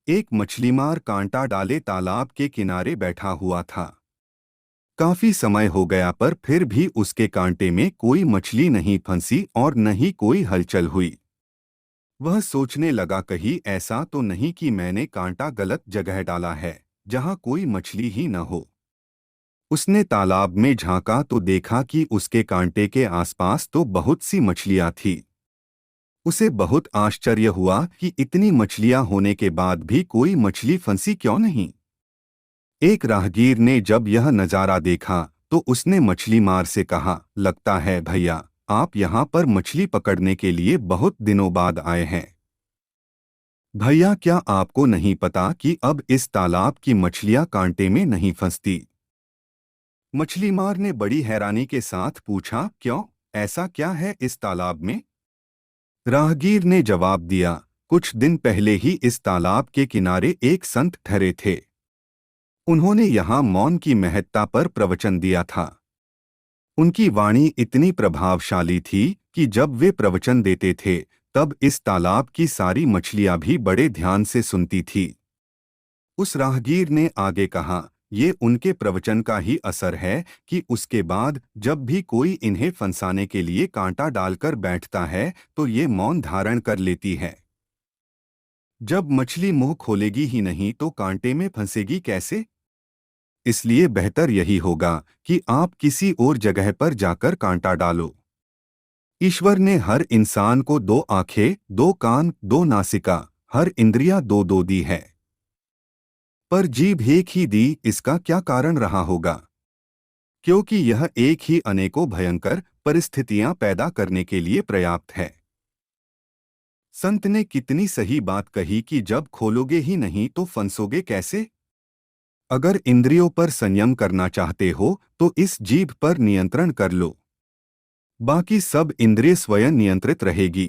एक मछलीमार कांटा डाले तालाब के किनारे बैठा हुआ था। काफी समय हो गया पर फिर भी उसके कांटे में कोई मछली नहीं फंसी और न ही कोई हलचल हुई। वह सोचने लगा कहीं ऐसा तो नहीं कि मैंने कांटा गलत जगह डाला है, जहां कोई मछली ही न हो। उसने तालाब में झांका तो देखा कि उसके कांटे के आसपास तो बहुत सी मछलियां थी। उसे बहुत आश्चर्य हुआ कि इतनी मछलियां होने के बाद भी कोई मछली फंसी क्यों नहीं। एक राहगीर ने जब यह नज़ारा देखा तो उसने मछली मार से कहा, लगता है भैया, आप यहाँ पर मछली पकड़ने के लिए बहुत दिनों बाद आए हैं। भैया, क्या आपको नहीं पता कि अब इस तालाब की मछलियां कांटे में नहीं फंसती? मछलीमार ने बड़ी हैरानी के साथ पूछा, क्यों, ऐसा क्या है इस तालाब में? राहगीर ने जवाब दिया, कुछ दिन पहले ही इस तालाब के किनारे एक संत ठहरे थे। उन्होंने यहाँ मौन की महत्ता पर प्रवचन दिया था। उनकी वाणी इतनी प्रभावशाली थी कि जब वे प्रवचन देते थे तब इस तालाब की सारी मछलियां भी बड़े ध्यान से सुनती थी। उस राहगीर ने आगे कहा, ये उनके प्रवचन का ही असर है कि उसके बाद जब भी कोई इन्हें फंसाने के लिए कांटा डालकर बैठता है तो ये मौन धारण कर लेती है। जब मछली मुंह खोलेगी ही नहीं तो कांटे में फंसेगी कैसे? इसलिए बेहतर यही होगा कि आप किसी और जगह पर जाकर कांटा डालो। ईश्वर ने हर इंसान को दो आंखें, दो कान, दो नासिका, हर इंद्रियां दो दो दी है, पर जीभ एक ही दी। इसका क्या कारण रहा होगा? क्योंकि यह एक ही अनेकों भयंकर परिस्थितियां पैदा करने के लिए पर्याप्त है। संत ने कितनी सही बात कही कि जब खोलोगे ही नहीं तो फंसोगे कैसे? अगर इंद्रियों पर संयम करना चाहते हो तो इस जीभ पर नियंत्रण कर लो, बाकी सब इंद्रिय स्वयं नियंत्रित रहेगी।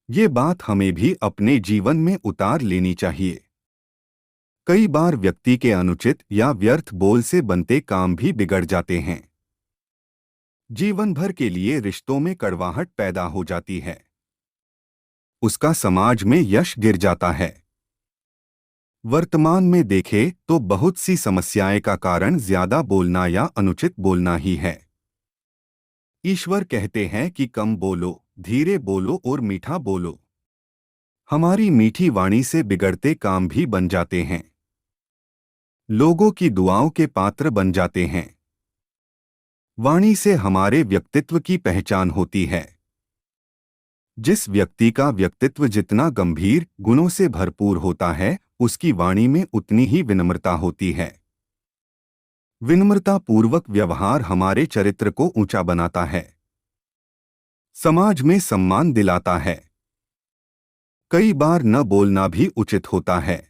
ये बात हमें भी अपने जीवन में उतार लेनी चाहिए। कई बार व्यक्ति के अनुचित या व्यर्थ बोल से बनते काम भी बिगड़ जाते हैं। जीवन भर के लिए रिश्तों में कड़वाहट पैदा हो जाती है। उसका समाज में यश गिर जाता है। वर्तमान में देखें तो बहुत सी समस्याएं का कारण ज्यादा बोलना या अनुचित बोलना ही है। ईश्वर कहते हैं कि कम बोलो, धीरे बोलो और मीठा बोलो। हमारी मीठी वाणी से बिगड़ते काम भी बन जाते हैं, लोगों की दुआओं के पात्र बन जाते हैं। वाणी से हमारे व्यक्तित्व की पहचान होती है। जिस व्यक्ति का व्यक्तित्व जितना गंभीर गुणों से भरपूर होता है, उसकी वाणी में उतनी ही विनम्रता होती है। विनम्रता पूर्वक व्यवहार हमारे चरित्र को ऊंचा बनाता है, समाज में सम्मान दिलाता है। कई बार न बोलना भी उचित होता है।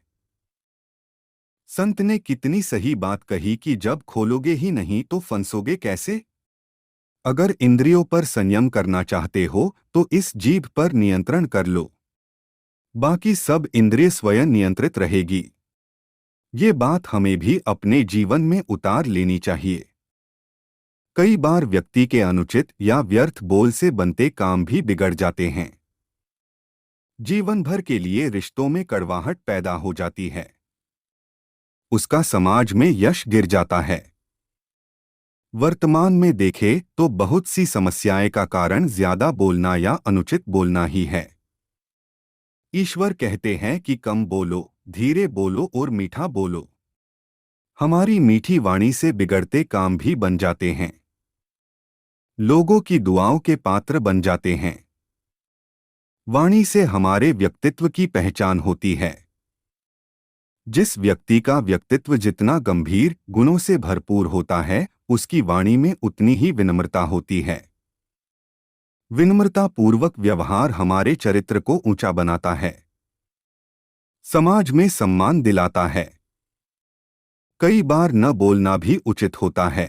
संत ने कितनी सही बात कही कि जब खोलोगे ही नहीं तो फंसोगे कैसे? अगर इंद्रियों पर संयम करना चाहते हो तो इस जीभ पर नियंत्रण कर लो, बाकी सब इंद्रिय स्वयं नियंत्रित रहेगी। ये बात हमें भी अपने जीवन में उतार लेनी चाहिए। कई बार व्यक्ति के अनुचित या व्यर्थ बोल से बनते काम भी बिगड़ जाते हैं। जीवन भर के लिए रिश्तों में कड़वाहट पैदा हो जाती है। उसका समाज में यश गिर जाता है। वर्तमान में देखें तो बहुत सी समस्याएं का कारण ज्यादा बोलना या अनुचित बोलना ही है। ईश्वर कहते हैं कि कम बोलो, धीरे बोलो और मीठा बोलो। हमारी मीठी वाणी से बिगड़ते काम भी बन जाते हैं, लोगों की दुआओं के पात्र बन जाते हैं। वाणी से हमारे व्यक्तित्व की पहचान होती है। जिस व्यक्ति का व्यक्तित्व जितना गंभीर गुणों से भरपूर होता है, उसकी वाणी में उतनी ही विनम्रता होती है। विनम्रता पूर्वक व्यवहार हमारे चरित्र को ऊंचा बनाता है, समाज में सम्मान दिलाता है। कई बार न बोलना भी उचित होता है।